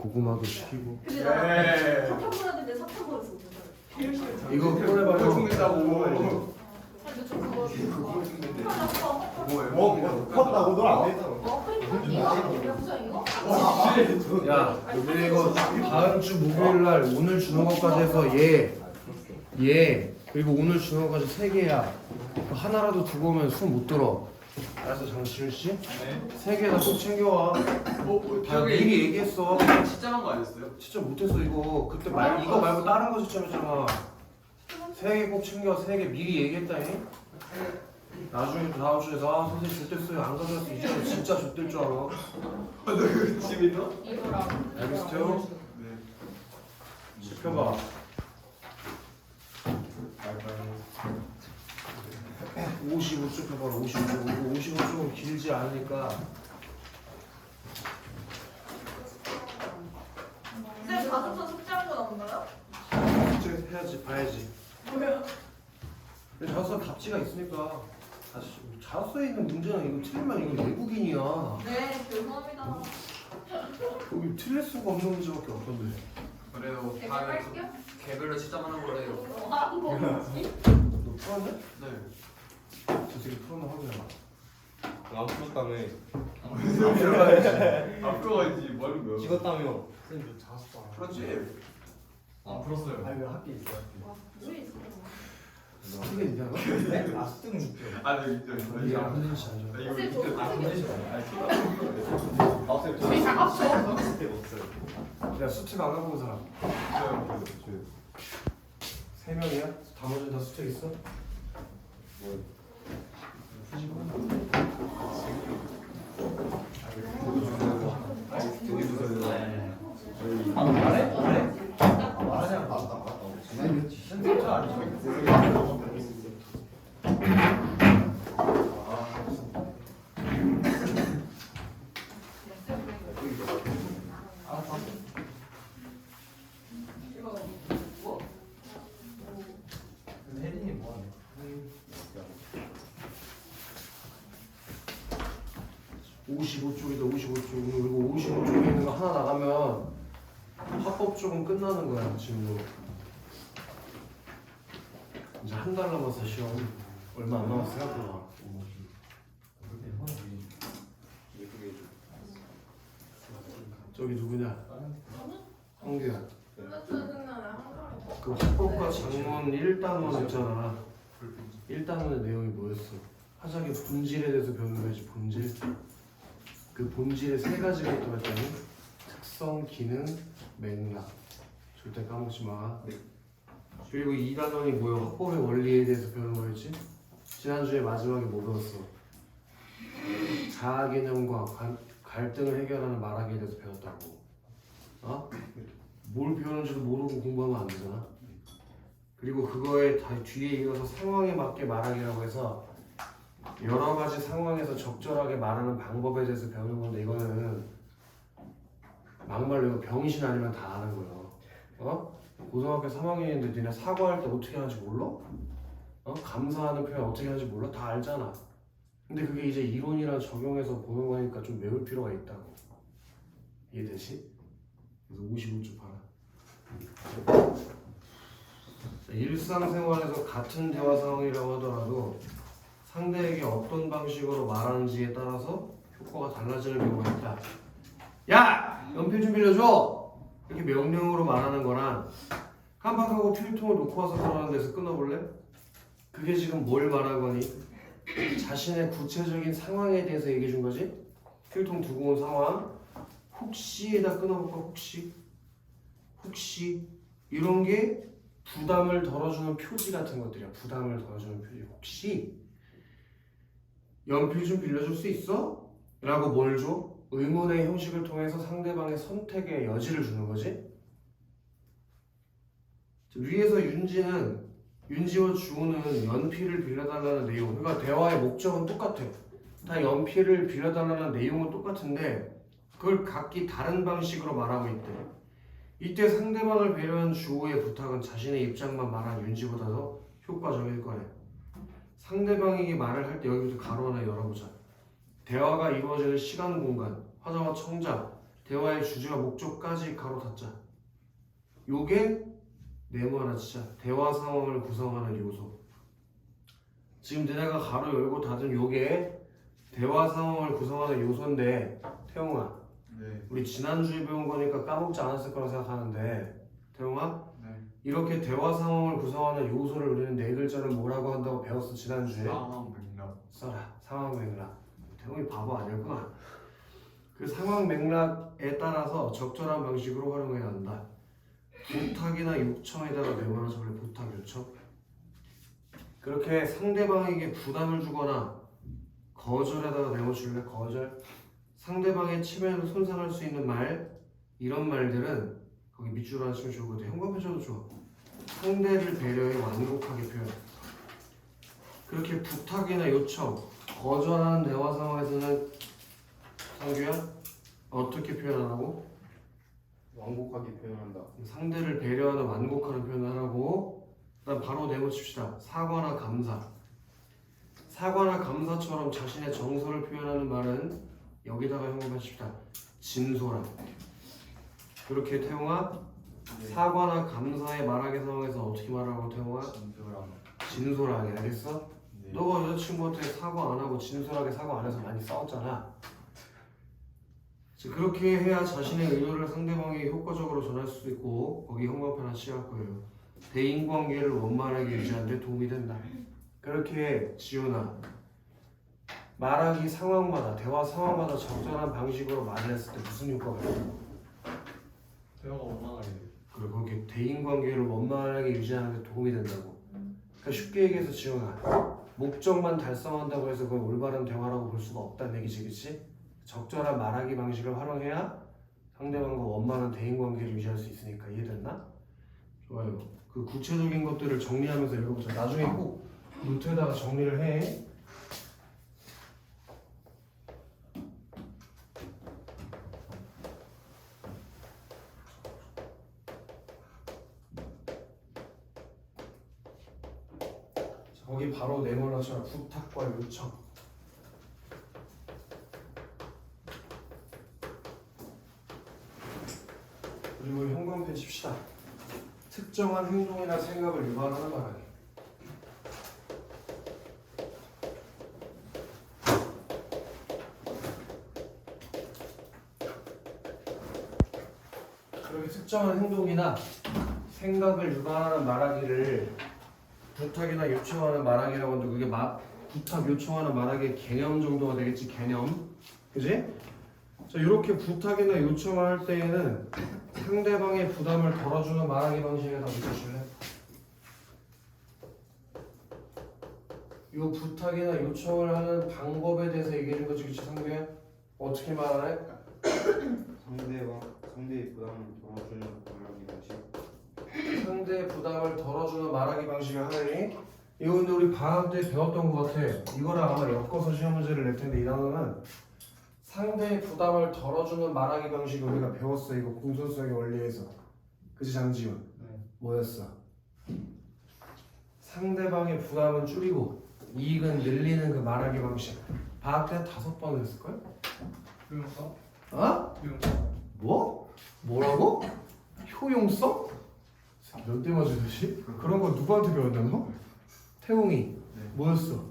고구마도 시키고. 근데 나 사탕 먹어야 되는데 사탕 먹었어. 이거 꺼내봐요. 충분했다고. 근데 저 그거 컸다고 널안 했잖아. 야, 우리 이거 다음 주 목요일 날 오늘 주는 것까지 해서 얘 그리고 오늘 주는 것까지 3개야. 하나라도 두고 오면 수업 못 들어. 알았어, 장시윤 씨? 네. 3개 다 꼭 챙겨와. 다 기억에 미리 얘기했어. 진짜한 거 아니었어요? 진짜 못했어 이거. 그때 이거 말고 다른 거 추천했잖아. 3개 꼭 챙겨. 3개 미리 얘기했다니. 나중에 또 다음 주에 아 선생님 좆됐어요 안 가져왔어 이제 진짜 좆될 줄 알아. 집이 더? 알겠어요? 네. 시켜봐. 55쪽 해봐라. 55쪽. 55쪽은 길지 않으니까. 쌤 자습서 숙제한 거 나온가요? 숙제 해야지 봐야지. 뭐야? 근데 자소서 답지가 있으니까. 다시 자소서에 있는 문제는 이거 틀리면 이거 외국인이야. 네, 죄송합니다. 여기 틀릴 수가 없는 문제밖에 없던데. 그래요. 네, 다음에 할게요. 개별로 진짜만 한 거래요. 한 거지? 너 풀었네? 네. 저 새끼 풀었나 확인해봐. 안 풀었다며. 앞으로 가야지 뭘 뭐야? 찍었다며. 쌤저 자습도 안 그렇지. 안 풀었어요. 아니 왜 학교에 있어요? 왜 있어? 크게 있냐 너? 네? 아 수능 줄게요. 아, 네, 진짜. 이게 안 흔들리지 않아. 이거 쌤, 저 진짜 선생님. 저희 작업소. 그때 없어요. 야 수특 안 해본 사람 3명이야? 나머지는 다 수특 있어? 말하자면 맞다. 쌤저 아니죠? 근데 혜린이 뭐하네? 55쪽이다 55쪽. 그리고 55쪽에 있는 거 하나 나가면 합법 쪽은 끝나는 거야 지금. 이제 한 달 남았어 시험. 얼마 안 남았어요? 저기 누구냐? 황규야. 그 합법과 장문 1단원 있잖아. 1단원의 내용이 뭐였어? 화작의 본질에 대해서 배우는 거지. 본질. 그 본질에 3가지가 있다고 했더니 특성, 기능, 맥락. 절대 까먹지 마. 그리고 2단원이 뭐야? 합법의 원리에 대해서 배우는 거였지? 지난주에 마지막에 뭐 배웠어? 자아 개념과 갈등을 해결하는 말하기에 대해서 배웠다고. 어? 뭘 배우는지도 모르고 공부하면 안 되잖아. 그리고 그거에 다 뒤에 이어서 상황에 맞게 말하기라고 해서 여러 가지 상황에서 적절하게 말하는 방법에 대해서 배우는 건데 이거는 막말로 이거 병신 아니면 다 아는 거예요. 어? 고등학교 3학년인데 니네 사과할 때 어떻게 하는지 몰라? 어? 감사하는 표현 어떻게 하는지 몰라? 다 알잖아. 근데 그게 이제 이론이랑 적용해서 보는 거니까 좀 외울 필요가 있다고. 이해되지? 그래서 55쪽 봐라. 일상생활에서 같은 대화 상황이라고 하더라도 상대에게 어떤 방식으로 말하는지에 따라서 효과가 달라지는 경우가 있다. 야! 연필 좀 빌려줘! 이렇게 명령으로 말하는 거랑 깜빡하고 필통을 놓고 와서 들어가는 데서 끊어볼래? 그게 지금 뭘 말한 거니? 자신의 구체적인 상황에 대해서 얘기해 준 거지? 필통 두고 온 상황 혹시에다 끊어볼까? 혹시 이런 게 부담을 덜어주는 표지 같은 것들이야. 부담을 덜어주는 표지. 혹시 연필 좀 빌려줄 수 있어? 라고 뭘 줘? 의문의 형식을 통해서 상대방의 선택의 여지를 주는 거지. 위에서 윤지와 주호는 연필을 빌려달라는 내용, 그러니까 대화의 목적은 똑같아. 다 연필을 빌려달라는 내용은 똑같은데 그걸 각기 다른 방식으로 말하고 있대. 이때 상대방을 배려한 주호의 부탁은 자신의 입장만 말한 윤지보다도 효과적일 거래. 상대방에게 말을 할 때 여기부터 가로 하나 열어보자. 대화가 이루어지는 시간 공간, 화자와 청자, 대화의 주제와 목적까지 가로 닫자. 요게 네모 하나 치자. 대화 상황을 구성하는 요소. 지금 너네가 가로 열고 닫은 요게 대화 상황을 구성하는 요소인데 태용아, 네. 우리 지난주에 배운 거니까 까먹지 않았을 거라 생각하는데 태용아, 네. 이렇게 대화 상황을 구성하는 요소를 우리는 네 글자를 뭐라고 한다고 배웠어 지난주에? 상황 맥락. 써라. 상황 맥락. 태용이 바보 아니었구나. 그 상황 맥락에 따라서 적절한 방식으로 활용해야 한다. 부탁이나 요청에다가 네모나 쳐볼래. 부탁, 요청. 그렇게 상대방에게 부담을 주거나 거절에다가 네모 칠래. 거절. 상대방의 치매를 손상할 수 있는 말, 이런 말들은 거기 밑줄로 하나 치면 좋을 것 같아. 형광펜 쳐도 좋아. 상대를 배려해 완곡하게 표현. 그렇게 부탁이나 요청, 거절하는 대화 상황에서는 상규야 어떻게 표현하라고? 완곡하게 표현한다. 상대를 배려하는 완곡하는 표현을 하라고. 그다음 바로 네모 칩시다. 사과나 감사. 사과나 감사처럼 자신의 정서를 표현하는 말은 여기다가 형광펜 칩시다. 진솔함. 그렇게 태용아, 사과나 감사의 말하기 상황에서 어떻게 말하라고 태용아? 진솔함. 진솔하게. 알겠어? 네. 너가 여자친구한테 사과 안 하고 진솔하게 사과 안 해서 많이 싸웠잖아. 그렇게 해야 자신의 의도를 상대방에게 효과적으로 전할 수 있고, 거기 형광펜 하나 씌할 거예요. 대인관계를 원만하게 유지하는 데 도움이 된다. 그렇게 지훈아, 말하기 상황마다, 대화 상황마다 적절한 방식으로 말을 했을 때 무슨 효과가 있어? 대화가 원만하게 돼. 그리고 그렇게 대인관계를 원만하게 유지하는 데 도움이 된다고. 그러니까 쉽게 얘기해서 지훈아, 목적만 달성한다고 해서 그걸 올바른 대화라고 볼 수가 없다는 얘기지, 그치? 적절한 말하기 방식을 활용해야 상대방과 원만한 대인관계를 유지할 수 있으니까. 이해됐나? 좋아요. 그 구체적인 것들을 정리하면서 읽어보자. 나중에 꼭 노트에다가 정리를 해. 자, 거기 바로 네모나 쳐라. 부탁과 요청. 그리고 형광펜 칩시다. 특정한 행동이나 생각을 유발하는 말하기. 그렇게 특정한 행동이나 생각을 유발하는 말하기를 부탁이나 요청하는 말하기라고 하는데, 그게 부탁, 요청하는 말하기의 개념 정도가 되겠지. 개념. 그지? 자, 이렇게 부탁이나 요청을 할 때에는 상대방의 부담을 덜어주는 말하기 방식에다 붙여줄래? 이 부탁이나 요청을 하는 방법에 대해서 얘기해준 거지, 그치 상규야? 어떻게 말하래? 상대의 부담을 덜어주는 말하기 방식. 상대의 부담을 덜어주는 말하기 방식을 하니? 이거 근데 우리 방학 때 배웠던 것 같아. 이거랑 아마 엮어서 시험 문제를 낼 텐데, 이 단어는 상대의 부담을 덜어주는 말하기 방식을 우리가 배웠어. 이거 공손수학의 원리에서. 그치 장지훈? 네. 뭐였어? 상대방의 부담은 줄이고 이익은 늘리는 그 말하기 방식. 방학 때 5번 했을걸? 효용성? 어? 효용성. 뭐? 뭐라고? 효용성? 몇 대 맞으듯이? 그런 거 누구한테 배웠던 거? 태웅이. 네. 뭐였어?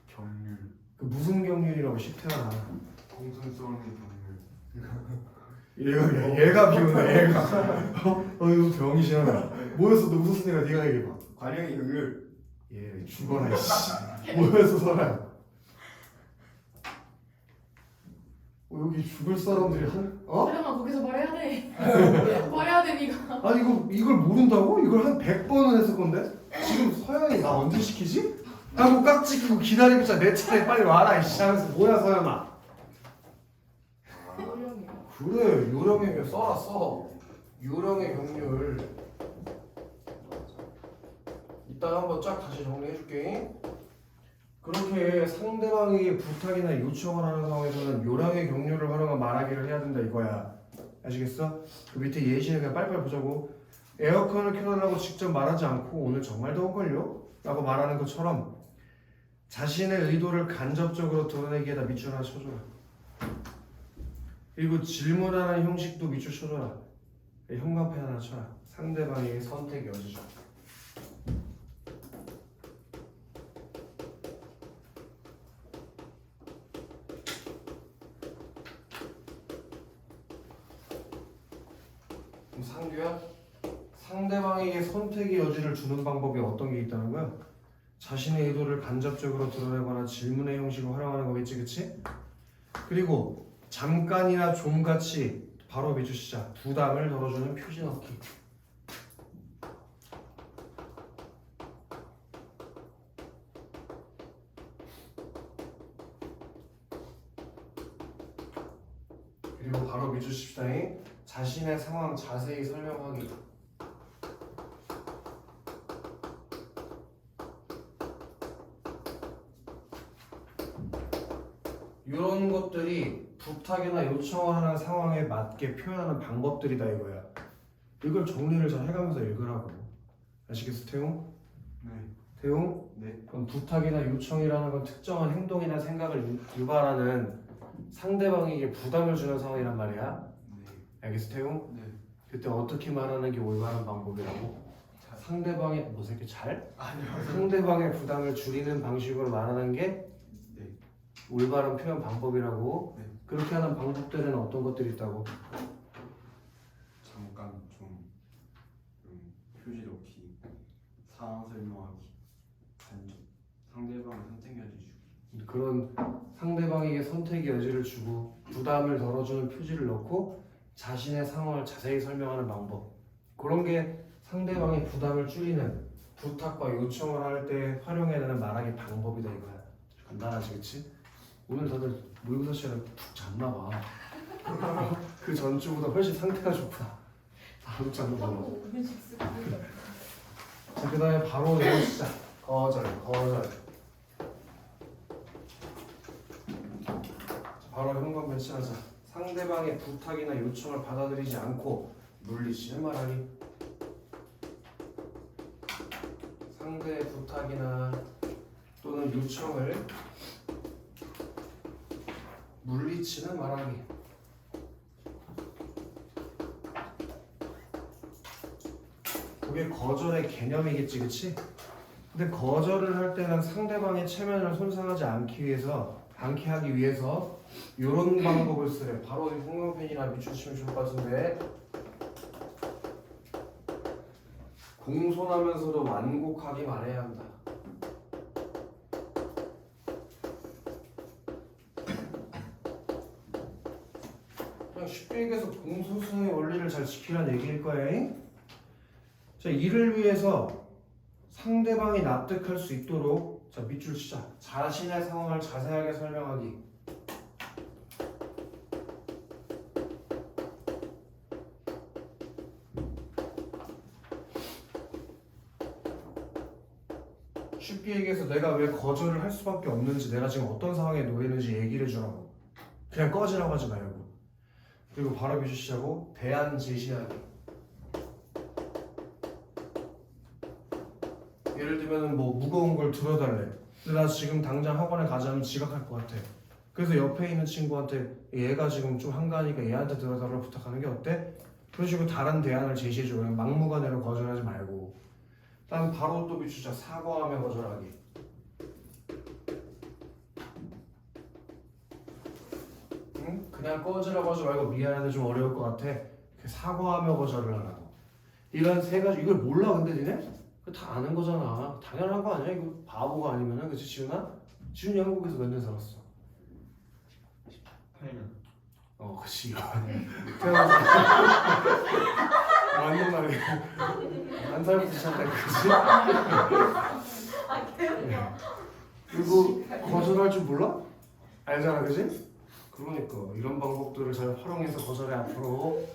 경률. 그 무슨 경륜이라고 십태가 나와. 공손성의 경률. 얘가 비우네. 얘가. 이거 병이잖아. 뭐였어? 너 무슨 소리야? 네가 얘기해봐. 관영이 경률. 얘 죽어라 이씨. 뭐였어 설아? 여기 죽을 사람들이 잠깐만, 거기서 말해야 돼. 말해야 돼, 니가. 아니 이걸 모른다고? 이걸 한 100번은 했을 건데? 지금 서영이 나 언제 시키지? 하고 깍지 끼고 기다리고 있자. 내 차례 빨리 와라 이씨 하면서. 뭐야 서영아? 그래, 요령의 써라. 요령의 경률. 이따가 한번 쫙 다시 정리해줄게. 그렇게 상대방이 부탁이나 요청을 하는 상황에서는 요령의 경률을 활용한 말하기를 해야 된다 이거야. 아시겠어? 그 밑에 예시를 그냥 빨리빨리 보자고. 에어컨을 켜달라고 직접 말하지 않고 오늘 정말 더운걸요? 라고 말하는 것처럼 자신의 의도를 간접적으로 드러내기에다 밑줄 하나 쳐줘라. 그리고 질문하는 형식도 밑줄 쳐줘라. 형광펜 하나 쳐. 상대방의 선택 여지죠. 그럼 상규야, 상대방에게 선택의 여지를 주는 방법이 어떤 게 있다는 거야? 자신의 의도를 간접적으로 드러내거나 질문의 형식을 활용하는 거겠지, 그치? 그리고 잠깐이나 좀같이 바로 밑줄 시작. 부담을 덜어주는 표시 넣기. 그리고 바로 밑줄 십시다잉. 자신의 상황 자세히 설명하기. 이런 것들이 부탁이나 요청을 하는 상황에 맞게 표현하는 방법들이다 이거야. 이걸 정리를 잘 해가면서 읽으라고. 아시겠어, 태용? 네. 태용? 네. 그럼 부탁이나 요청이라는 건 특정한 행동이나 생각을 유발하는 상대방에게 부담을 주는 상황이란 말이야. 네. 알겠어, 태용? 네. 그때 어떻게 말하는 게 올바른 방법이라고? 상대방의 뭐 새끼 잘? 아니요. 상대방의 부담을 줄이는 방식으로 말하는 게 네. 올바른 표현 방법이라고. 네. 그렇게 하는 방법들에는 어떤 것들이 있다고? 잠깐 좀 표시 넣기, 상황 설명하기, 간접, 상대방의 선택 여지 주기. 그런 상대방에게 선택의 여지를 주고 부담을 덜어주는 표지를 넣고 자신의 상황을 자세히 설명하는 방법, 그런 게 상대방의 부담을 줄이는 부탁과 요청을 할 때 활용해야 되는 말하기 방법이다 이거야. 간단하지, 그치? 오늘 다들 모의고사 시간에 푹 잤나 봐. 그 전주보다 훨씬 상태가 좋구나. 바로 잤나 봐. 자, 그 다음에 바로 내용 시작. 거절. 자, 바로 형광펜 칠하자. 상대방의 부탁이나 요청을 받아들이지 않고 물리치는 말하기. 상대의 부탁이나 또는 요청을 물리치는 말하기. 그게 거절의 개념이겠지, 그치? 근데 거절을 할 때는 상대방의 체면을 손상하지 않게 하기 위해서 이런 방법을 쓰래. 바로 형광펜이나 밑주시면 좋을 것 같은데, 공손하면서도 완곡하게 말해야 한다. 그냥 쉽게 얘기해서 공소수의 원리를 잘 지키라는 얘기일 거야. 자, 이를 위해서 상대방이 납득할 수 있도록, 자, 밑줄 시작. 자신의 상황을 자세하게 설명하기. 쉽게 얘기해서 내가 왜 거절을 할 수밖에 없는지, 내가 지금 어떤 상황에 놓여 있는지 얘기를 해주라고. 그냥 꺼지라고 하지 말고. 그리고 바로 밑줄 시작하고 대안 제시하기. 예를 들면 뭐 무거운 걸 들어달래. 근데 나 지금 당장 학원에 가자면 지각할 것 같아. 그래서 옆에 있는 친구한테 얘가 지금 좀 한가하니까 얘한테 들어달라고 부탁하는 게 어때? 그런 식으로 다른 대안을 제시해줘. 그냥 막무가내로 거절하지 말고. 다음 바로 또 비추자. 사과하며 거절하기. 응? 그냥 꺼지라고 하지 말고 미안한데 좀 어려울 것 같아. 사과하며 거절을 하라고. 이런 세 가지. 이걸 몰라 근데 니네? 다 아는 거잖아. 당연한 거 아니야? 이거 바보가 아니면은. 그치 지훈아? 지훈이 한국에서 몇 년 살았어? 8년. 그치. 태어나서 맞는 말이야. 한 살부터 시작할 거지. 그리고 거절할 줄 몰라? 알잖아, 그치? 그러니까 이런 방법들을 잘 활용해서 거절해 앞으로.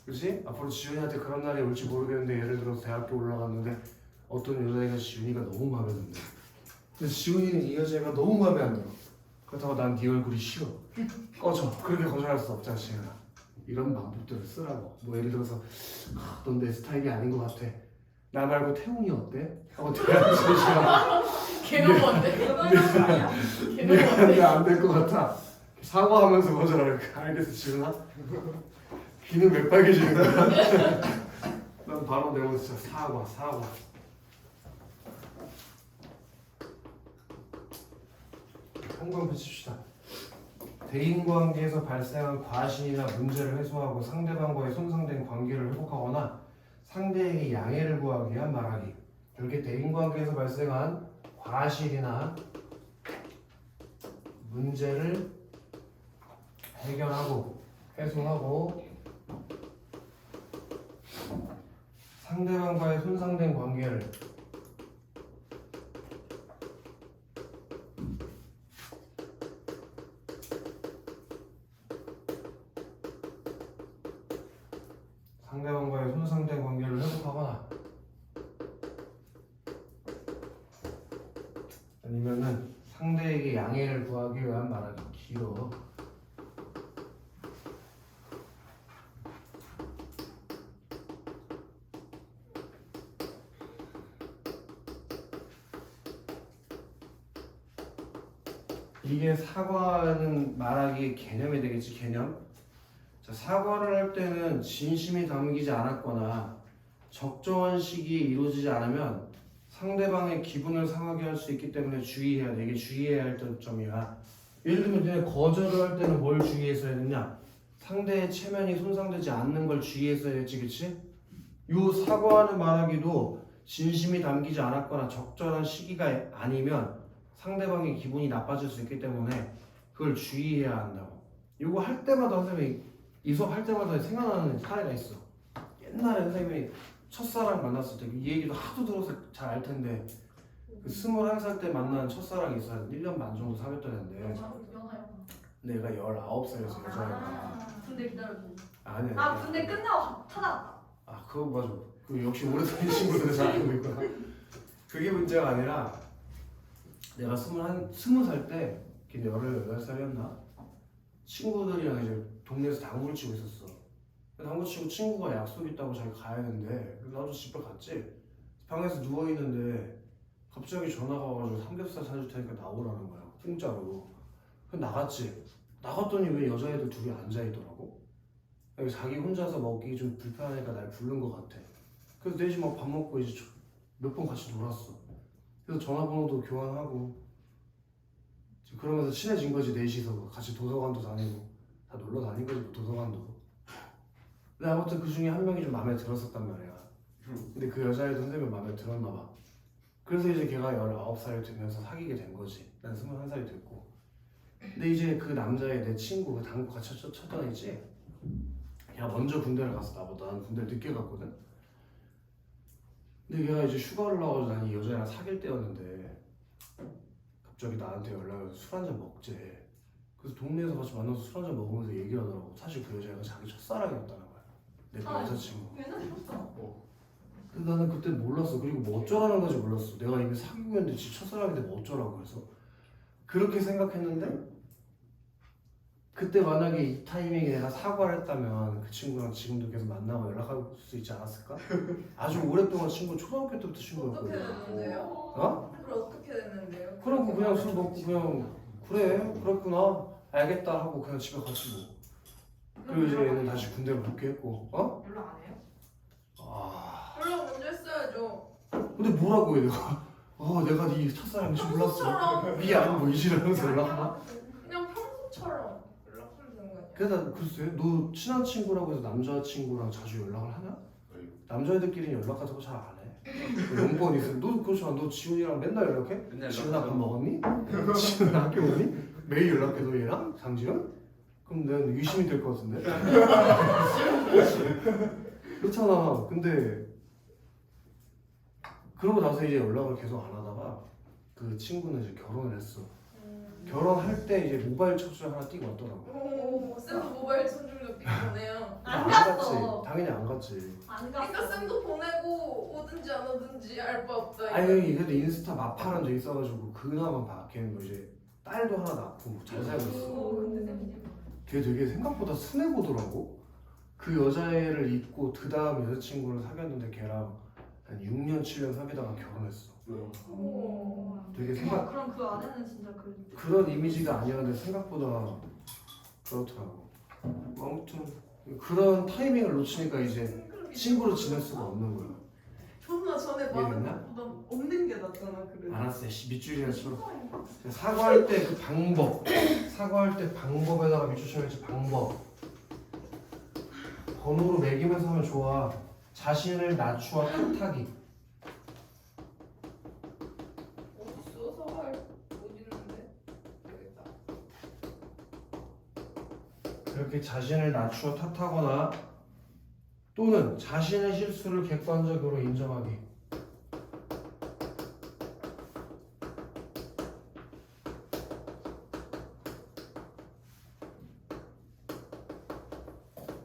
그치? 앞으로 지훈이한테 그런 날이 올지 모르겠는데, 예를 들어서 대학교 올라갔는데 어떤 여자애가 지훈이가 너무 마음에 든대. 근데 지훈이는 이 여자애가 너무 마음에 안 들어. 그렇다고 난 네 얼굴이 싫어. 꺼져. 그렇게 거절할 수 없잖아, 지훈아. 이런 방법들을 쓰라고. 뭐 예를 들어서 넌 내 스타일이 아닌 것 같아. 나 말고 태웅이 어때? 하고 대안 제시하고 걔는 뭔데? 걔는 뭔데? 안될 것 같아. 사과하면서 거절할까? 알겠어, 지훈아? 귀는 왜 빨개지는 거야? 난 바로 내고 진짜 사과. 한번 붙입시다. 대인관계에서 발생한 과신이나 문제를 해소하고 상대방과의 손상된 관계를 회복하거나 상대에게 양해를 구하기 위한 말하기. 이렇게 대인관계에서 발생한 과실이나 문제를 해결하고 해소하고 상대방과의 손상된 관계를 회복하거나 아니면은 상대에게 양해를 구하기 위한 말하기. 길어. 이게 사과는 말하기의 개념이 되겠지. 개념. 자, 사과를 할 때는 진심이 담기지 않았거나 적정한 시기에 이루어지지 않으면 상대방의 기분을 상하게 할 수 있기 때문에 주의해야 돼. 이게 주의해야 할 점이야. 예를 들면 너네 거절을 할 때는 뭘 주의해서 해야 되냐? 상대의 체면이 손상되지 않는 걸 주의해서 해야지, 그치? 요 사과하는 말하기도 진심이 담기지 않았거나 적절한 시기가 아니면 상대방의 기분이 나빠질 수 있기 때문에 그걸 주의해야 한다고. 이거 할 때마다 선생님이 이 수업 할 때마다 생각나는 사례가 있어. 옛날에 선생님이 첫사랑 만났을 때 이 얘기도 하도 들어서 잘 알 텐데 그 21살 때 만난 첫사랑이 있어. 1년 반 정도 사귀었던 애인데 내가 19살이었어. 여자애가. 군대 기다려줘. 아니야. 군대 끝나고 찾아왔다. 아 그거 맞아. 그 역시 오래 사귄 친구들은 잘 알고 있구나. 그게 문제가 아니라 내가 20살 때 걔 18살이었나? 친구들이랑 이제 동네에서 당구를 치고 있었어. 당구 치고 친구가 약속 있다고 자기 가야 되는데 나도 집에 갔지. 방에서 누워있는데 갑자기 전화가 와가지고 삼겹살 사줄 테니까 나오라는 거야. 공짜로. 그래서 나갔지. 나갔더니 왜 여자애들 둘이 앉아있더라고. 자기 혼자서 먹기 좀 불편하니까 날 부른 것 같아. 그래서 넷이 막 밥 먹고 이제 몇 번 같이 놀았어. 그래서 전화번호도 교환하고 그러면서 친해진 거지. 넷이서 같이 도서관도 다니고 다 놀러 다닌 거지. 뭐 도서관도. 근데 아무튼 그 중에 한 명이 좀 마음에 들었었단 말이야. 근데 그 여자애도 선생님이 마음에 들었나 봐. 그래서 이제 걔가 19살이 되면서 사귀게 된 거지. 난 21살이 됐고. 근데 이제 그 남자애 내 친구 그 당구 같이 쳤던 애지. 걔가 먼저 군대를 갔어 나보다. 난 군대를 늦게 갔거든. 근데 걔가 이제 휴가를 나와서 난 이 여자애랑 사귈 때였는데 갑자기 나한테 연락이 와서 술 한잔 먹재. 그래서 동네에서 같이 만나서 술 한잔 먹으면서 얘기를 하더라고. 사실 그 여자애가 자기 첫사랑이었다는 거야. 내 여자친구. 옛날에 했어. 근데 나는 그때 몰랐어. 그리고 뭐 어쩌라는 건지 몰랐어. 내가 이미 사귀고 있는데 지 첫사랑인데 뭐 어쩌라고 해서 그렇게 생각했는데 그때 만약에 이 타이밍에 내가 사과를 했다면 그 친구랑 지금도 계속 만나고 연락할 수 있지 않았을까? 아주 오랫동안 친구, 초등학교 때부터 어떻게 친구였거든. 됐는데요? 어? 그럼 어떻게 됐는데요? 그러고 그냥 술 먹고 그냥 그래 그렇구나 알겠다 하고 그냥 집에 갔지 뭐. 그리고 이제 얘는 다시 군대를 복귀했고. 어? 연락 안 해요? 아 연락 먼저 했어야죠. 근데 뭐라고 해 내가? 내가 네 첫사랑인지 몰랐어. 평소처럼. 미안 뭐 이지라면서 연락하나? 그냥 평소처럼 연락하면 되는 거 아니야? 그래서 글쎄 너 친한 친구라고 해서 남자친구랑 자주 연락을 하냐? 남자애들끼리는 연락 같은 거 잘 안 해. 연번 있으면 너 그렇잖아. 너 지훈이랑 맨날 연락해? 맨날 지훈아 밥 연락하죠. 먹었니? 지훈아 학교 오니? 매일 연락해 너 얘랑? 장지훈? 그럼 난 의심이 될 것 같은데? 그렇잖아. 근데 그러고 나서 이제 연락을 계속 안 하다가 그 친구는 이제 결혼을 했어. 결혼할 때 이제 모바일 척수를 하나 띄고 왔더라고. 오, 쌤도 모바일 천중력 띄고네요. 안 갔지. 갔어. 당연히 안 갔지. 안 그러니까 갔어. 쌤도 보내고 오든지 안 오든지 알 바 없다. 아니 그래도 인스타 마파란 적 있어가지고 그나마 봐. 걔는 뭐 이제 딸도 하나 낳고 뭐 잘 살고 있어. 근데 쌤 이제 걔 되게 생각보다 순해 보더라고. 그 여자애를 잊고 그 다음 여자친구를 사귀었는데 걔랑 한 6년 7년 사귀다가 결혼했어. 오. 되게 생각 그럼 그 안에는 진짜 그런 이미지가 아니었는데 생각보다 그렇더라고. 아무튼 그런 타이밍을 놓치니까 이제 친구로 지낼 수가 없는 거야. 존나 전에 많은 이해됐나? 것보다 없는 게 낫잖아 그래도. 알았어, 씨, 밑줄이야 쳐. 사과할 때 그 방법, 사과할 때 방법에다가 밑줄 쳐야지 방법. 번호로 매기면서 하면 좋아. 자신을 낮추어 탓하기. 어딨어? 사과할 어디 있는데? 모르겠다. 그렇게 자신을 낮추어 탓하거나 또는 자신의 실수를 객관적으로 인정하기.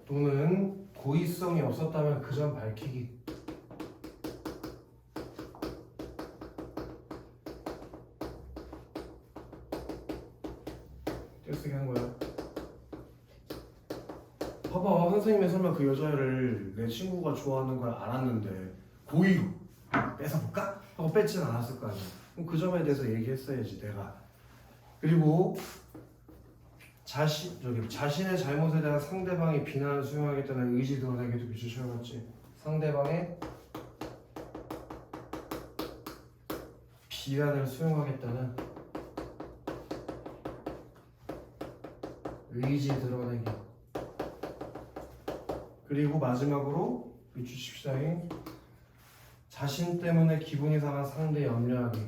또는 고의성이 없었다면 그 점 밝히기. 떼쓰기 한 거야. 봐봐, 선생님이 설마 그 여자를 내 친구가 좋아하는 걸 알았는데 고의로 뺏어볼까? 하고 뺏지는 않았을 거 아니야. 그럼 그 점에 대해서 얘기했어야지 내가. 그리고 자신의 잘못에 대한 상대방의 비난을 수용하겠다는 의지 드러내기도 밑줄 쳐봤지. 상대방의 비난을 수용하겠다는 의지 드러내기. 그리고 마지막으로 밑줄 칩시다잉. 자신 때문에 기분이 상한 상대 염려하기.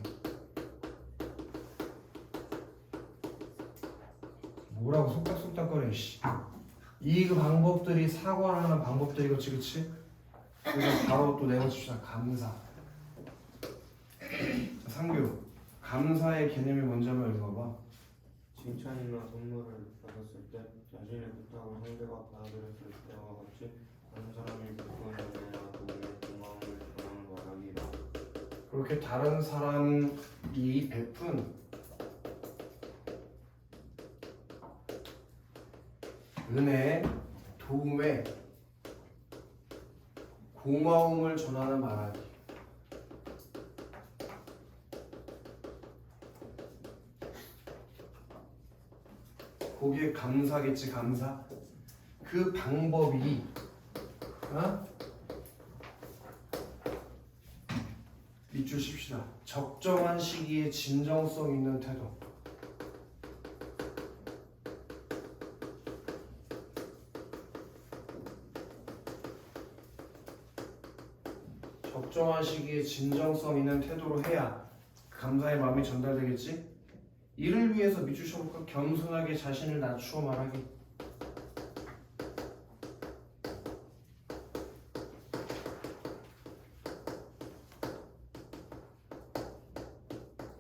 뭐라고 속닥속닥거려 씨. 이 그 방법들이 사과를 하는 방법들이겠지, 그치? 그리고 바로 또 내용 칩시다. 감사. 자, 상규, 감사의 개념이 뭔지 한번 읽어봐. 칭찬이나 선물을 받았을 때 자신의 부탁을 상대가 받아들였을 때와 같이 다른 사람이 베푼 은혜나 도움에 고마움을 전하는 말하기다. 그렇게 다른 사람이 베푼 은혜, 도움에 고마움을 전하는 말하기. 거기에 감사겠지, 감사. 그 방법이 밑줄 칩시다. 적정한 시기에 진정성 있는 태도. 적정한 시기에 진정성 있는 태도로 해야 감사의 마음이 전달되겠지? 이를 위해서 밑줄 쳐볼까? 겸손하게 자신을 낮추어 말하기.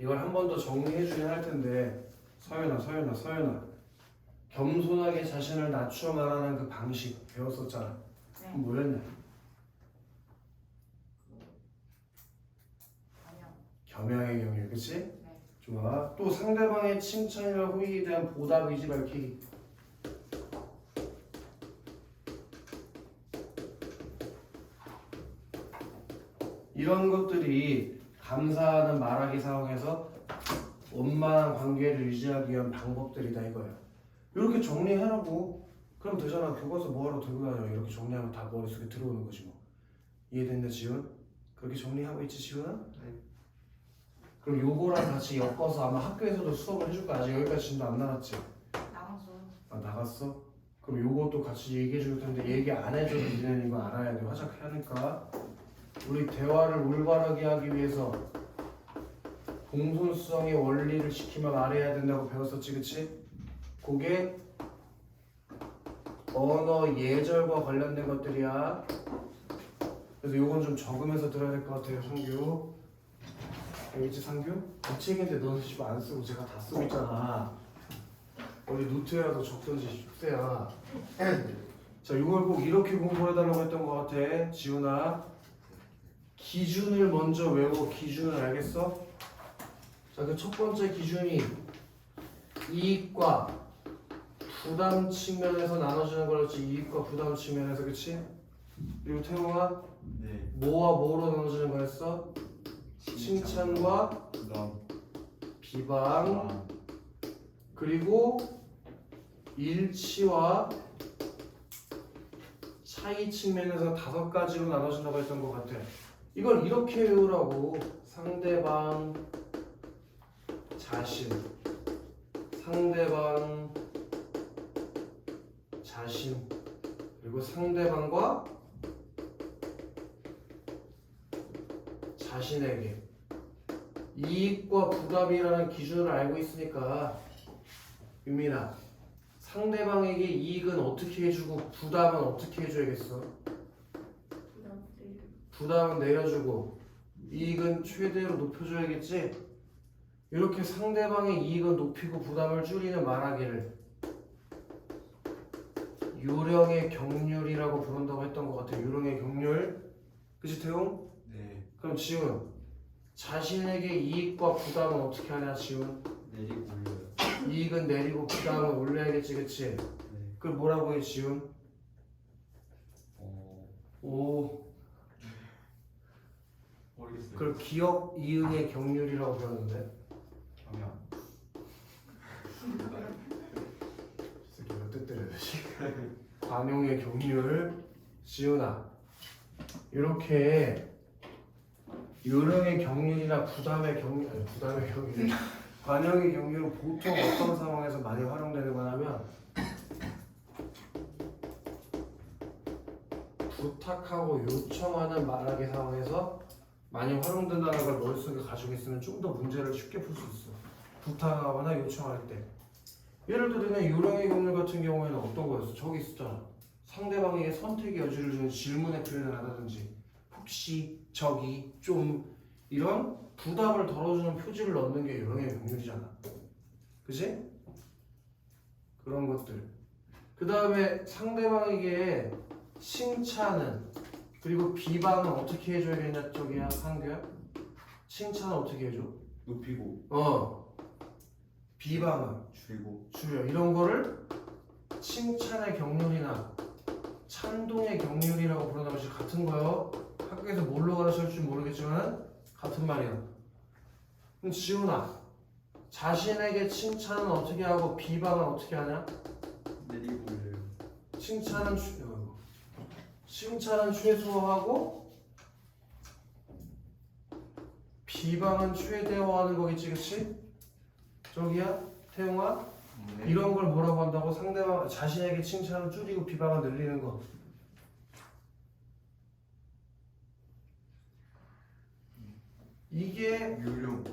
이걸 한 번 더 정리해주긴 할 텐데 서연아 겸손하게 자신을 낮추어 말하는 그 방식 배웠었잖아. 네. 그럼 뭐였냐? 아니요. 겸양의 경유, 그치? 네. 좋아. 또 상대방의 칭찬이나 호의에 대한 보답 의지 밝히기. 이런 것들이 감사하는 말하기 상황에서 원만한 관계를 유지하기 위한 방법들이다 이거야. 이렇게 정리해놓고 그럼 되잖아. 교과서 뭐하러 들고 다녀. 이렇게 정리하면 다 머릿속에 들어오는 거지 뭐. 이해됐냐 지훈? 그렇게 정리하고 있지 지훈아? 네. 그럼 요거랑 같이 엮어서 아마 학교에서도 수업을 해줄 거야. 아직 여기까지 진도 안 나갔지? 나가서 아 나갔어? 그럼 요것도 같이 얘기해 줄 텐데 얘기 안 해줘도 니네는 이거 알아야 돼. 화작해야 하니까. 우리 대화를 올바르게 하기 위해서 공손수성의 원리를 지키며 말해야 된다고 배웠었지, 그치? 그게 언어 예절과 관련된 것들이야. 그래서 요건 좀 적으면서 들어야 될 것 같아요, 상규. 알겠지, 상규? 이 책인데 너는 지금 안 쓰고 제가 다 쓰고 있잖아. 어디 노트에라도 적던지 숙제야. 자, 이걸 꼭 이렇게 공부해달라고 했던 것 같아, 지훈아. 기준을 먼저 외워. 기준을 알겠어? 자, 그 첫 번째 기준이 이익과 부담 측면에서 나눠지는 거였지. 이익과 부담 측면에서, 그치? 그리고 태웅아, 네. 뭐와 뭐로 나눠지는 거였어? 칭찬과 부담. 비방, 그리고 일치와 차이 측면에서 5가지로 나눠진다고 했던 것 같아. 이걸 이렇게 외우라고. 상대방, 자신, 상대방, 자신, 그리고 상대방과 자신에게 이익과 부담이라는 기준을 알고 있으니까 유민아, 상대방에게 이익은 어떻게 해주고 부담은 어떻게 해줘야겠어? 부담은 내려주고 이익은 최대로 높여줘야겠지? 이렇게 상대방의 이익은 높이고 부담을 줄이는 말하기를 요령의 경률이라고 부른다고 했던 것 같아. 요령의 경률. 그치 태용? 네. 그럼 지훈, 자신에게 이익과 부담은 어떻게 하냐 지훈? 내리고 올려요. 이익은 내리고 부담은 올려야겠지, 그치? 네. 그걸 뭐라고 해 지훈? 어 오, 모르겠어요. 그걸 기억 이응의 경률이라고 배웠는데 경영. 새끼 몇 대 때려야 되지? 관용의 경률. 지훈아, 이렇게 요령의 경률이나 부담의 경률, 아니 부담의 경률, 관용의 경률은 보통 어떤 상황에서 많이 활용되는 거냐면 부탁하고 요청하는 말하기 상황에서 많이 활용된다는 걸 머릿속에 가지고 있으면 좀 더 문제를 쉽게 풀 수 있어. 부탁하거나 요청할 때. 예를 들면 요령의 경률 같은 경우에는 어떤 거였어? 저기 있었잖아. 상대방에게 선택의 여지를 주는 질문의 표현을 한다든지 혹시, 저기, 좀 이런 부담을 덜어주는 표지를 넣는 게 요령의 경률이잖아. 그치? 그런 것들. 그 다음에 상대방에게 칭찬은 그리고 비방은 어떻게 해줘야겠냐 저기야 상규야? 칭찬은 어떻게 해줘? 높이고 비방은 줄이고. 줄여. 이런 거를 칭찬의 경률이나 찬동의 경률이라고 부르는 것이 같은 거예요. 학교에서 뭘로 가르쳐줄지 모르겠지만 같은 말이야. 그럼 지훈아, 자신에게 칭찬은 어떻게 하고 비방은 어떻게 하냐? 내리고 올려요. 칭찬은 최소화하고 비방은 최대화하는 거겠지, 그치? 저기야 태용아, 네. 이런 걸 뭐라고 한다고? 상대방 자신에게 칭찬을 줄이고 비방을 늘리는 거. 이게 요령.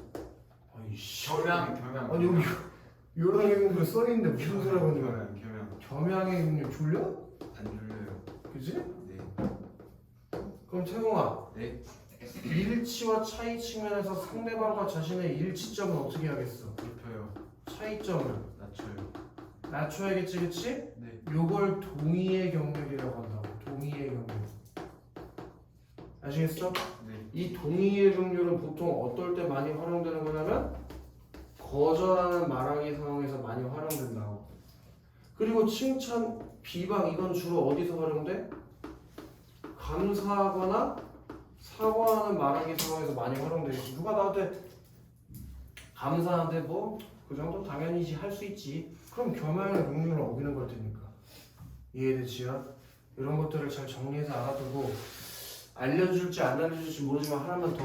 아이씨. 경영. 아니 여기 요런 경우도 써있는데 무슨 소리 하는 거야? 경영. 겸양의 능력 졸려? 안 졸려요. 그지? 네. 그럼 태용아, 네. 일치와 차이 측면에서 상대방과 자신의 일치점은 어떻게 하겠어? 높여요. 차이점을 낮춰요. 낮춰야겠지, 그치? 네. 요걸 동의의 경률이라고 한다고. 동의의 경률. 아시겠어? 네. 이 동의의 경률은 보통 어떨 때 많이 활용되는 거냐면 거절하는 말하기 상황에서 많이 활용된다고. 그리고 칭찬, 비방 이건 주로 어디서 활용돼? 감사하거나 사과하는 말하기 상황에서 많이 활용되겠지. 누가 나한테 감사한데 뭐 그 정도 당연히지 할 수 있지. 그럼 겸양의 경륜을 어기는 걸 테니까. 이해되지요? 이런 것들을 잘 정리해서 알아두고 알려줄지 안 알려줄지 모르지만 하나만 더.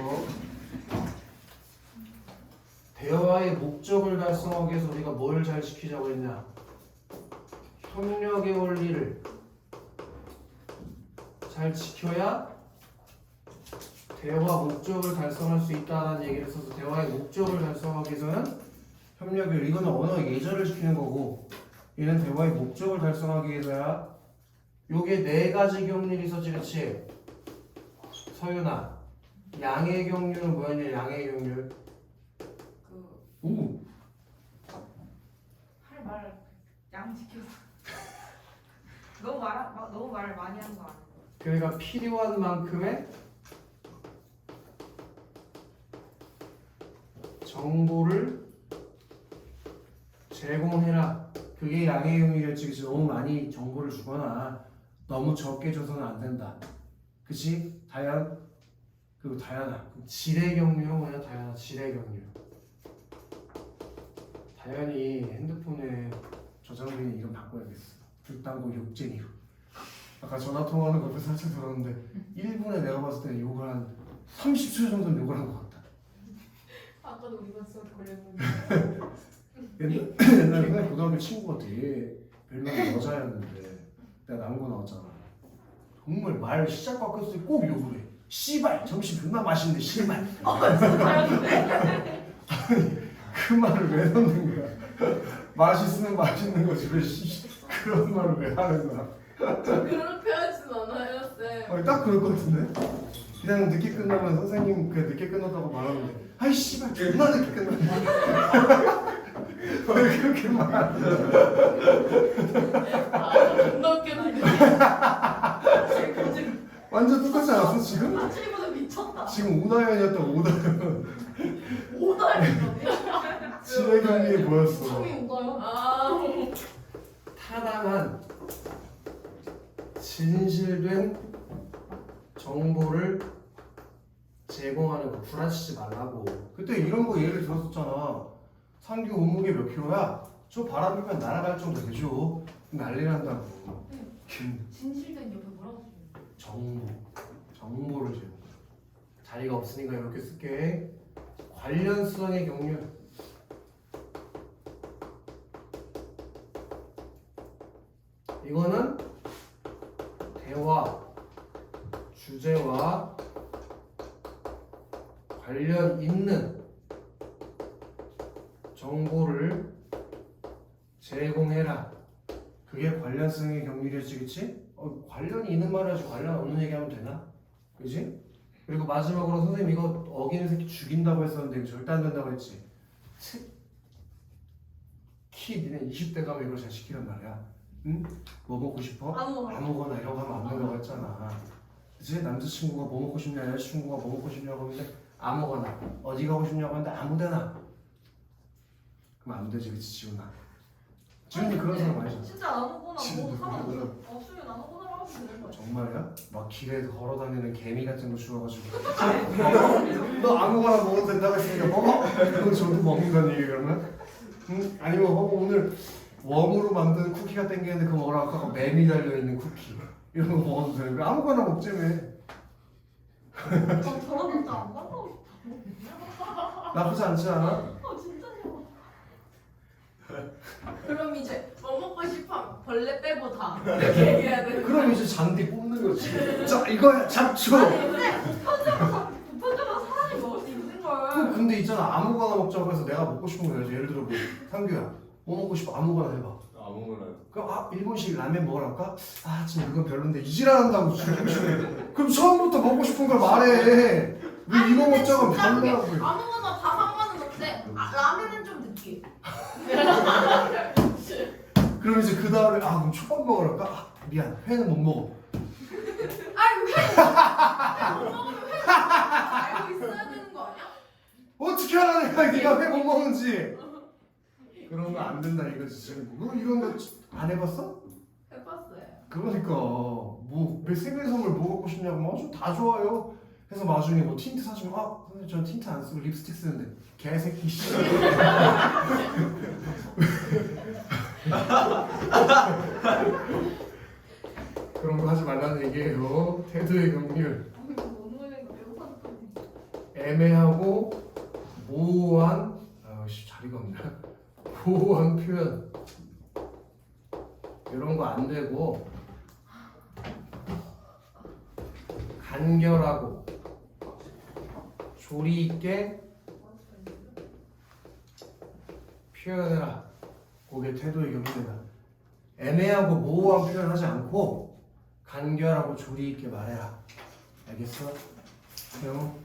대화의 목적을 달성하기 위해서 우리가 뭘 잘 지키자고 했냐? 협력의 원리를 잘 지켜야 대화 목적을 달성할 수 있다는 얘기를 써서 대화의 목적을 달성하기 위해서는 협력을, 이거는 언어 예절을 지키는 거고 얘는 대화의 목적을 달성하기 위해서야. 요게 4가지 경률이 있었지, 그치? 서윤아, 양의 경률은 뭐였냐? 양의 경률. 오! 할 말 양지켜서 너무 말을 많이 하는 거 아니야? 그러니까 필요한 만큼의 정보를 제공해라. 그게 양의 경률이었지, 그치? 너무 많이 정보를 주거나 너무 적게 줘서는 안 된다. 그치? 다현? 그리고 다현아, 질의 경률은 뭐냐? 다현아, 질의 경률. 다현이 핸드폰에 저장빈이 이름 바꿔야겠어. 불당고 욕쟁이로. 아까 전화 통화하는 거 옆에서 살짝 들었는데 1분에 내가 봤을 때 욕을 한 30초 정도는 욕을 한 것 같다. 아까도 우리 반에서 걸렸는데. 옛날에 고등학교 친구가 되게 별명이 여자였는데 내가 남고 나왔잖아. 정말 말 시작과 끝을 꼭 욕을 해. 씨발 점심 존나 맛있는데 씨발. 그 말을 왜 넣는 거야? 맛있으면 맛있는 거지 왜 그런 말을 왜 하는 거야? 그렇게 하진 않아요, 쌤. 아니, 딱 그럴 것 같은데? 그냥 늦게 끝나면 선생님 그 늦게 끝났다고 말하는데 아이 씨발 존나 늦게 끝났네. 왜 그렇게 말하는 거야? 존나 웃겼는데. 완전 똑같지 않았어 지금? 친구도 미쳤다. 지금 오나연이었다 오나연. 오다요. 지뢰 경기에 보였어. 처음이 오다요? 아. 타당한 진실된 정보를 제공하는 거 구라치지 말라고. 그때 이런 거 예를 들었었잖아. 상규 몸무게 몇 킬로야? 저 바람 불면 날아갈 정도 되죠. 난리 난다고. 진실된 옆에 뭐라고 써요? 정보를 제공. 자리가 없으니까 이렇게 쓸게. 관련성의 경류. 이거는 대화 주제와 관련 있는 정보를 제공해라. 그게 관련성의 경률이었지, 관련이 있는 말을 해야지 관련 없는 얘기하면 되나? 그지? 그리고 마지막으로 선생님 이거 어기는 새끼 죽인다고 했었는데 이거 절대 안 된다고 했지. 특히 니네 20대 가면 이걸 잘 시키란 말이야. 응? 뭐 먹고 싶어? 아무거나 이런 거 하면 안 된다고 했잖아. 그치? 남자친구가 뭐 먹고 싶냐, 여자친구가 뭐 먹고 싶냐고 하는데 아무거나. 어디 가고 싶냐고 하는데 아무데나. 그럼 안 되지, 그치 지훈아? 지훈이 그런 사람 아니잖아. 진짜 아무거나 지금도 뭐 하면 그거를- 없으면 아무거나 하면 되는 거야. 정말이야? 막 길에 걸어다니는 개미 같은 거 주워가지고 너 아무거나 먹어도 된다고 했으니까 먹어? 그럼 저도 먹는다는 얘기 그러면? 응? 아니면 오늘 웜으로 만든 쿠키가 땡기는데 그거 먹으라고 하고 뱀이 달려있는 쿠키 이런 거 먹어도 되는 거야? 아무거나 먹자며. 저런 남자 안 만나고 싶다. 나쁘지 않지 않아? 아 진짜 싫어. 그럼 이제 뭐 먹고 싶어? 벌레 빼고 다 이렇게 얘기해야 되는 거야. 그럼 이제 잔디 뽑는 거지. 자 이거야 잡초. 부푼적으로 사람이 먹을 수 있는 걸. 근데 있잖아 아무거나 먹자고 해서 내가 먹고 싶은 거 예를 들어 뭐 상규야 뭐 먹고 싶어? 아무거나 해봐. 아무거나요. 그럼 일본식 라면 먹으러 갈까? 지금 이건 별론데 이지랄한다고 그럼 처음부터 먹고 싶은 걸 말해. 왜 이거 먹자고 별로라고. 아무거나 다 상관은 없대. 라면은 좀 늦게. 그럼 이제 그 다음에 그럼 초밥 먹으러 갈까? 미안 회는 못 먹어. 아니 왜? 못 먹으면 회 알고 있어야 되는 거 아니야? 어떻게 알아 내가 네가 회 못 먹는지. 그러면 안 된다 이거지 지금. 너 이런 거 안 해봤어? 해봤어요. 그러니까 뭐 생일 선물 뭐 먹고 싶냐고 아주 다 좋아요. 해서 나중에 뭐 틴트 사주면 선생님 전 틴트 안 쓰고 립스틱 쓰는데 개새끼 씨. 그런 거 하지 말라는 얘기예요. 태도의 경률. 애매하고 모호한 자리가 없네. 모호한 표현 이런 거 안 되고 간결하고 조리 있게 표현해라. 그게 태도의 경륜이다. 애매하고 모호한 표현하지 않고 간결하고 조리 있게 말해라. 알겠어? 형.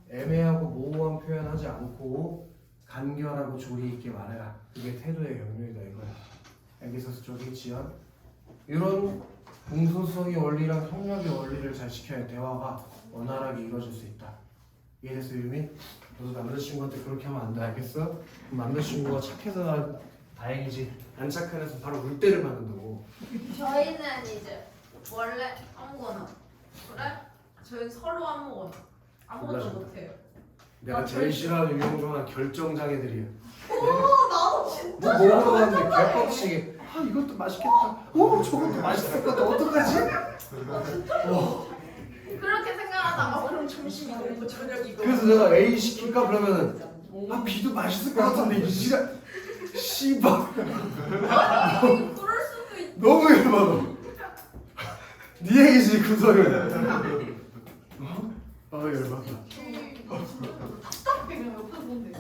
애매하고 모호한 표현하지 않고 간결하고 조리 있게 말해라. 그게 태도의 경륜이다 이거야. 알겠어? 저기 지연. 이런 공소성의 원리랑 협력의 원리를 잘 지켜야 대화가 원활하게 이루어질 수 있다. 이해됐어 유민? 너도 남자친구한테 그렇게 하면 안 돼. 알겠어? 그럼 남자친구가 착해서 다행이지 안 착한 애서 바로 물때를 받는다고. 저희는 이제 원래 아무거나 그래? 저희 서로 아무것도 못해요. 내가 제일 싫어하는 유형조나 결정장애들이야. 나도 뭐 먹으러 갔는데 개빡치게 아 이것도 맛있겠다 저것도 맛있을 것 같아 어떡하지? 그렇게 생각하다가 그럼 점심이 되고 저녁이고. 그래서 내가 A 시킬까 그러면은 아 B도 맛있을 것 같은데 이 씨발 아니 그럴 수도 있. 너무 열받아 네 얘기지 그 소리는 아 열받아 답답해 그냥 옆에 보는데.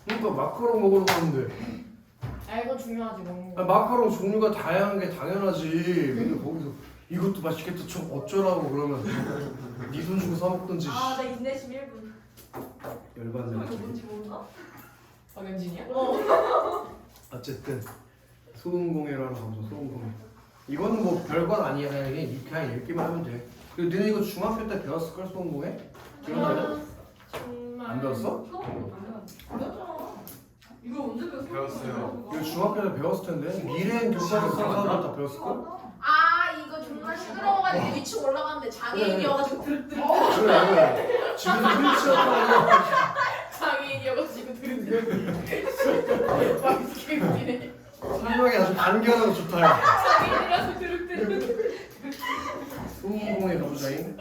그러니까 마카롱 먹으러 갔는데 아 이거 중요하지 먹는 아, 마카롱 종류가 다양한 게 당연하지 근데 거기서 이것도 맛있겠다 좀 어쩌라고 그러면 네 돈 주고 사 먹든지 아, 나 인내심 1분. 열받네 그거 뭔지 모르나? 박연진이야? 어쨌든 소음공예로 하러 가보자 소음공예 이거는 뭐 별건 아니야 그냥 읽기만 하면 돼 그리고 너네 이거 중학교 때 배웠을걸 소음공예? 기억나냐? 정말. 안 배웠어? 그랬잖아. 이거 언제 배웠어? 배웠어요. 이거 중학교 때 배웠을 텐데 미래엔 교과서 쓴 사람들 다 배웠을걸? 아 이거 존나 시끄러워가지고 위층 올라갔는데 장애인이어가지고 그래 집에서 휠체어타고 장애인이어가지고 드릉드릉 막 이렇게 웃기네. 설명이 아주 간결하고 좋다 야. 장애인이라서 드릉드릉. 소음공예 가보자잉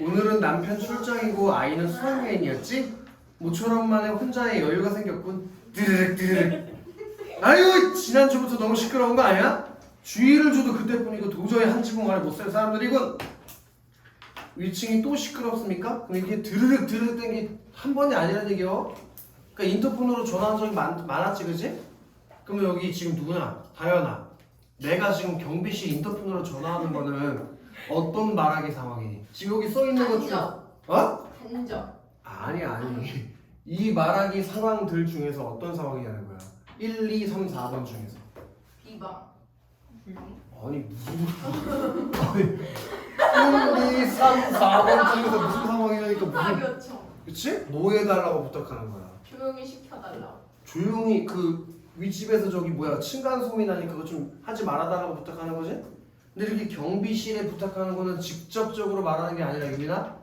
오늘은 남편 출장이고 아이는 수학여행이었지? 모처럼 만에 혼자의 여유가 생겼군 드르륵 드르륵 아유 지난주부터 너무 시끄러운 거 아니야? 주의를 줘도 그때뿐이고 도저히 한 지붕 아래 못 살 사람들이군 위층이 또 시끄럽습니까? 그럼 이게 드르륵 드르륵 된 게 한 번이 아니라는 얘기요 그러니까 인터폰으로 전화한 적이 많았지 그지? 그러면 여기 지금 누구냐? 다현아 내가 지금 경비실 인터폰으로 전화하는 거는 어떤 말하기 상황이니? 지금 여기 써있는 것 중에 어? 단적. 아니 이 말하기 상황들 중에서 어떤 상황이냐는 거야 1, 2, 3, 4번 중에서 비방. 아니 무슨 아니 1, 2, 3, 4번 중에서 무슨 상황이냐니까 무슨 사교청. 그치? 뭐 해달라고 부탁하는 거야 조용히 시켜달라. 조용히 그 윗집에서 저기 뭐야 층간소음이 나니까 그거 좀 하지 말아달라고 부탁하는 거지? 근데 이렇게 경비실에 부탁하는 거는 직접적으로 말하는 게 아니라 유민아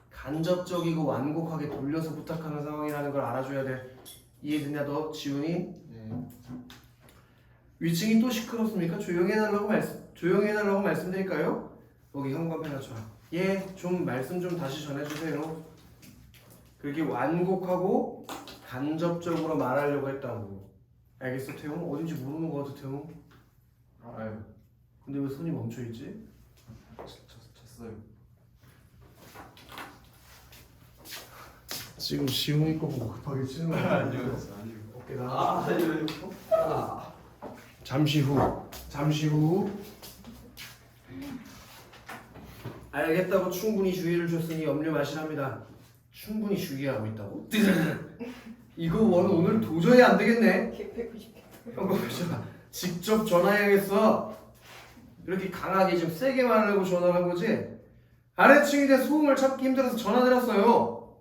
간접적이고 완곡하게 돌려서 부탁하는 상황이라는 걸 알아줘야 돼 이해됐냐 너 지훈이? 네. 위층이 또 시끄럽습니까? 조용히 해달라고 말씀드릴까요? 여기 현관펜 갖춰라 좀 말씀 좀 다시 전해주세요 그렇게 완곡하고 간접적으로 말하려고 했다고 알겠어 태용? 어딘지 모르는 거 같아 태용? 알아요. 근데 왜 손이 멈춰있지? 쳤어요. 지금 지훈이 거 보고 급하게 치는 거야 아니요. 어깨다 아니요. 잠시 후 알겠다고 충분히 주의를 줬으니 염려 마시랍니다 충분히 주의하고 있다고? 이거 오늘 도저히 안 되겠네 현관펜 직접 전화해야겠어 이렇게 강하게 좀 세게 말하려고 전화를 한 거지? 아래층인데 소음을 참기 힘들어서 전화드렸어요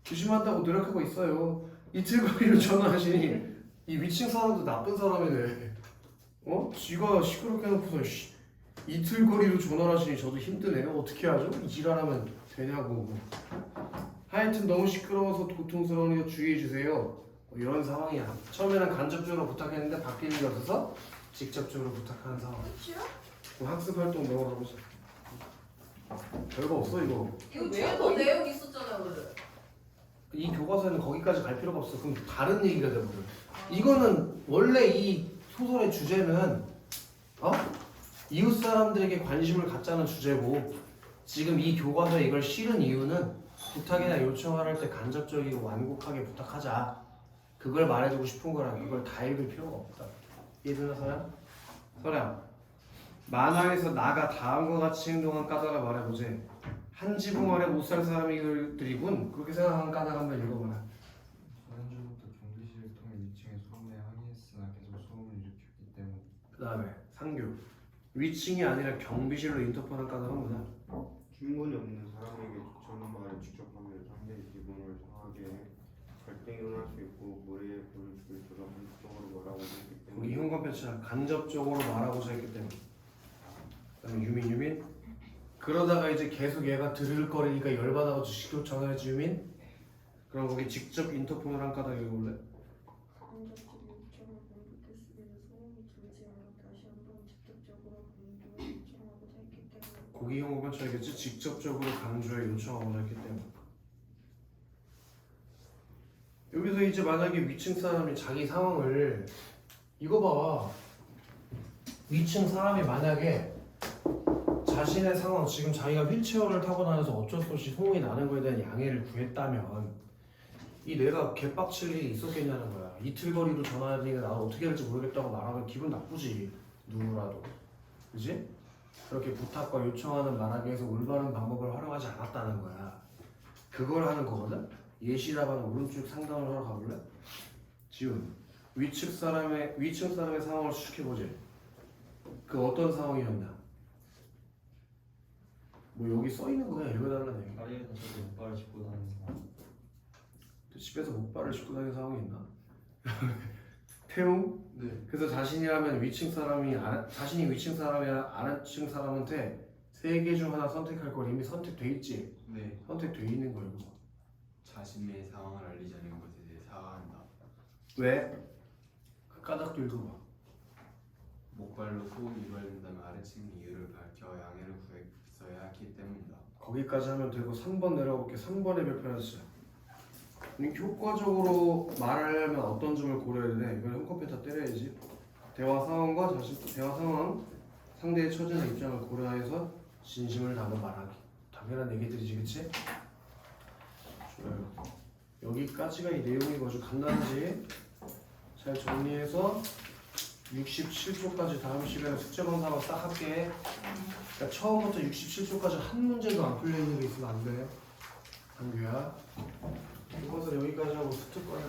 조심한다고 노력하고 있어요 이틀 거리로 전화하시니 이 위층 사람도 나쁜 사람이네 지가 시끄럽게 해놓고서 이틀 거리로 전화를 하시니 저도 힘드네요 어떻게 하죠? 일하라면 되냐고 하여튼 너무 시끄러워서 고통스러우니까 주의해주세요 이런 상황이야 처음에는 간접적으로 부탁했는데 바뀌는 게 없어서 직접적으로 부탁하는 상황 그럼 학습활동 넘어가 보자 별거 없어 이거 이거 뒤에도 내용 있었잖아요 원래. 이 교과서에는 거기까지 갈 필요가 없어 그럼 다른 얘기가 돼버려 이거는 원래 이 소설의 주제는 이웃 사람들에게 관심을 갖자는 주제고 지금 이 교과서에 이걸 실은 이유는 부탁이나 요청을 할 때 간접적이고 완곡하게 부탁하자 그걸 말해주고 싶은 거라 이걸 다 읽을 필요가 없다 이해되나 서량? 서량 만화에서 나가 다음과 같이 행동한 까닭을 말해보지 한 지붕 아래 못 살 사람이들이군 그렇게 생각하는 까닭 한번 읽어봐라 지난주부터 경비실을 통해 위층에 소음에 항의했으나 계속 소음을 일으켰기 때문에 그 다음에 상규 위층이 아니라 경비실로 인터폰한 까닭은 뭐냐? 충분히 없는 사람에게 저는 말을 직접 하면 상대의 기분을 상하게 해 갈등이 일어날 수 있고 머리에 불을 수 있어서 한쪽으로 말하고 있기 우리 때문에 현관편처럼 간접적으로 말하고자 했기 때문에 그다음에 유민 그러다가 이제 계속 얘가 드르륵거리니까 열받아가지고 직접 전화했지 유민 그럼 거기 직접 인터폰을 한 까닭 읽어볼래? 간접적 요청을 반복했으면 소음이 줄지 않아 다시 한번 직접적으로 강조해 요청하고자 했기 때문에 고기 형 오면 쳐야겠지? 직접적으로 강조해 요청하고자 했기 때문에. 여기서 이제 만약에 위층 사람이 자기 상황을 이거 봐. 위층 사람이 만약에 자신의 상황 지금 자기가 휠체어를 타고 다녀서 어쩔 수 없이 소음이 나는 거에 대한 양해를 구했다면 이 내가 개빡칠 일이 있었겠냐는 거야. 이틀 거리로 전화해야 되니까 나도 어떻게 할지 모르겠다고 말하면 기분 나쁘지 누구라도. 그지? 그렇게 부탁과 요청하는 말하기 위해서 올바른 방법을 활용하지 않았다는 거야. 그걸 하는 거거든? 예시라면 오른쪽 상담을 하러 가볼래? 지훈 위층 사람의 상황을 수식해보지. 그 어떤 상황이었냐? 뭐 여기 써 있는 거야. 읽어달라는 얘기. 다리에서 저도 목발을 짚고 다니는 사람. 집에서 목발을 짚고 다니는 상황이 있나? 태웅? 네. 그래서 자신이 위층 사람이야 아래층 사람한테 세 개 중 하나 선택할 걸 이미 선택돼 있지? 네. 선택돼 있는 거 이거. 자신의 상황을 알리지 않은 것에 대해 사과한다. 왜? 그 까닭도 읽어봐. 목발로 소음이 유발된다면 아래층 이유를 밝혀 양해를 구했어야 했기 때문이다. 거기까지 하면 되고 3번 내려볼게. 3번에 별표했어요. 효과적으로 말하려면 어떤 점을 고려해야 돼? 이걸 홈컴퓨터 때려야지. 대화 상황과 대화 상황, 상대의 처지나 입장을 고려해서 진심을 담아 말하기. 당연한 얘기들이지, 그치? 좋아요. 여기까지가 이 내용이 아주 간단하지? 잘 정리해서 67쪽까지 다음 시간에 숙제 검사만 딱 할게. 그러니까 처음부터 67쪽까지 한 문제도 안 풀려 있는 게 있으면 안 돼. 한규야. 이것을 여기까지 하고 스톱 꺼내.